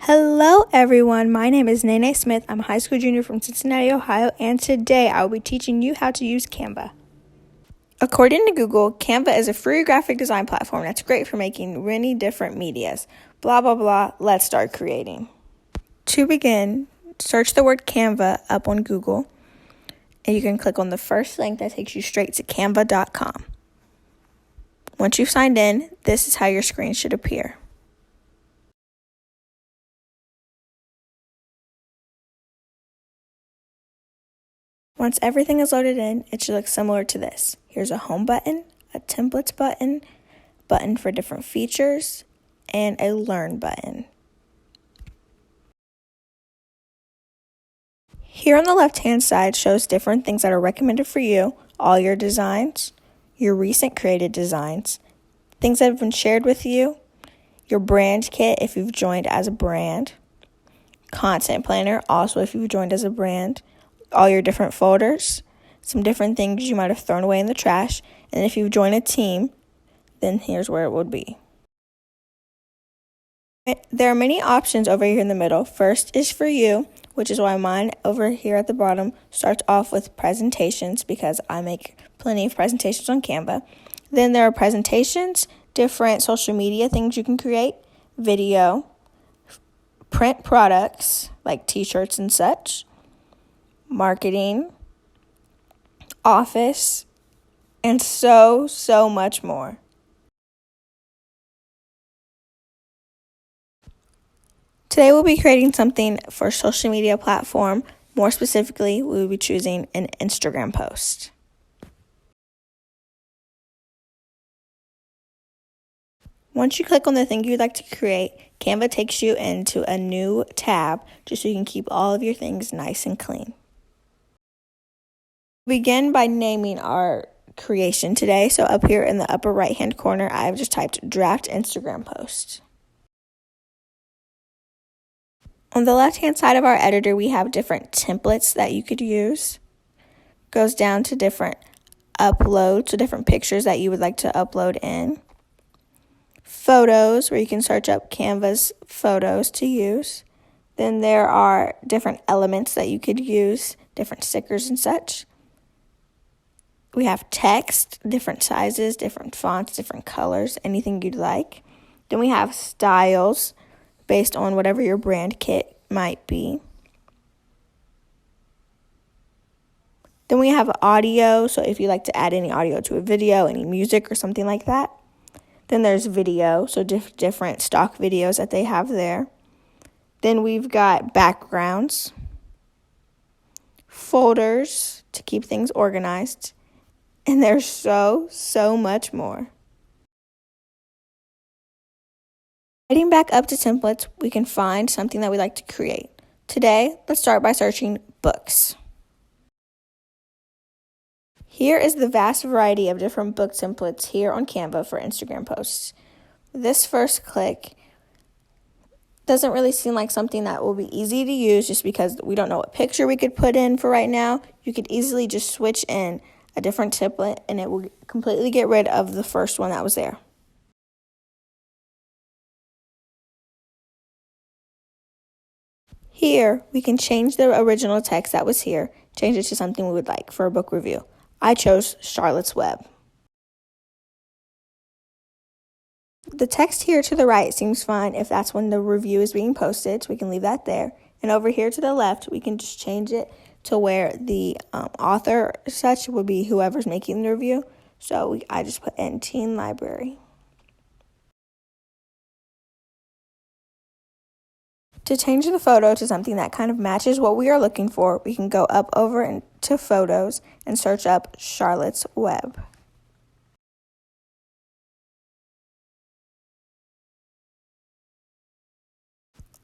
Hello everyone, my name is Nene Smith. I'm a high school junior from Cincinnati, Ohio, and today I will be teaching you how to use Canva. According to Google, Canva is a free graphic design platform that's great for making many different medias. Blah, blah, blah, let's start creating. To begin, search the word Canva up on Google, and you can click on the first link that takes you straight to canva.com. Once you've signed in, this is how your screen should appear. Once everything is loaded in, it should look similar to this. Here's a home button, a templates button for different features, and a learn button. Here on the left-hand side shows different things that are recommended for you, all your designs, your recent created designs, things that have been shared with you, your brand kit if you've joined as a brand, content planner also if you've joined as a brand, all your different folders, some different things you might have thrown away in the trash, and if you've joined a team, then here's where it would be. There are many options over here in the middle. First is for you, which is why mine over here at the bottom starts off with presentations because I make plenty of presentations on Canva. Then there are presentations, different social media things you can create, video, print products like t-shirts and such, marketing, office, and so much more. Today we'll be creating something for a social media platform. More specifically, we will be choosing an Instagram post. Once you click on the thing you'd like to create, Canva takes you into a new tab just so you can keep all of your things nice and clean. Begin by naming our creation today. So up here in the upper right hand corner, I've just typed draft Instagram post. On the left hand side of our editor, we have different templates that you could use. Goes down to different uploads, so different pictures that you would like to upload in. Photos, where you can search up Canva's photos to use. Then there are different elements that you could use, different stickers and such. We have text, different sizes, different fonts, different colors, anything you'd like. Then we have styles based on whatever your brand kit might be. Then we have audio, so if you like to add any audio to a video, any music or something like that. Then there's video, so different stock videos that they have there. Then we've got backgrounds, folders to keep things organized, and there's so much more. Heading back up to templates, we can find something that we like to create. Today, let's start by searching books. Here is the vast variety of different book templates here on Canva for Instagram posts. This first click doesn't really seem like something that will be easy to use just because we don't know what picture we could put in for right now. You could easily just switch in a different template and it will completely get rid of the first one that was there. Here, we can change the original text that was here, change it to something we would like for a book review. I chose Charlotte's Web. The text here to the right seems fine if that's when the review is being posted, so we can leave that there. And over here to the left, we can just change it to where the author such would be whoever's making the review. So I just put in Teen Library. To change the photo to something that kind of matches what we are looking for, we can go up over into Photos and search up Charlotte's Web.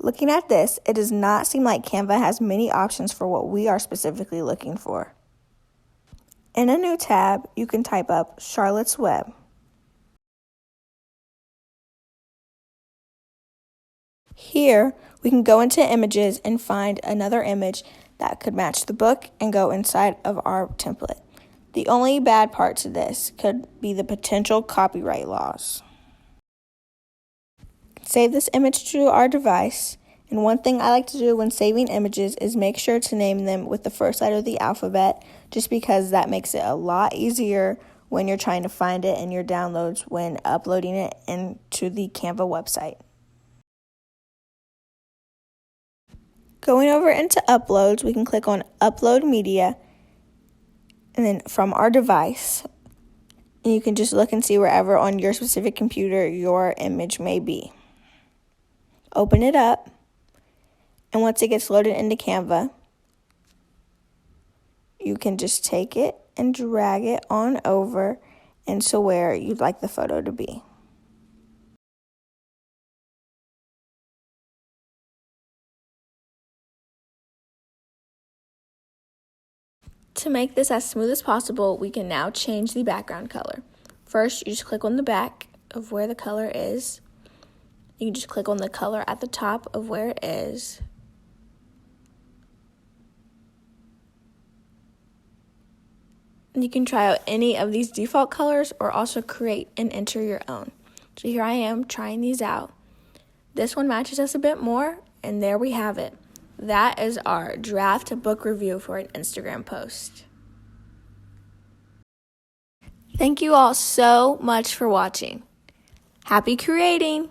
Looking at this, it does not seem like Canva has many options for what we are specifically looking for. In a new tab, you can type up Charlotte's Web. Here, we can go into images and find another image that could match the book and go inside of our template. The only bad part to this could be the potential copyright laws. save this image to our device. And one thing I like to do when saving images is make sure to name them with the first letter of the alphabet, just because that makes it a lot easier when you're trying to find it in your downloads when uploading it into the Canva website. Going over into Uploads, we can click on Upload Media, and then from our device, and you can just look and see wherever on your specific computer your image may be. Open it up. And once it gets loaded into Canva, you can just take it and drag it on over into where you'd like the photo to be. To make this as smooth as possible, we can now change the background color. First, you just click on the back of where the color is. You can just click on the color at the top of where it is. You can try out any of these default colors or also create and enter your own. So here I am trying these out. This one matches us a bit more, and there we have it. That is our draft book review for an Instagram post. Thank you all so much for watching. Happy creating!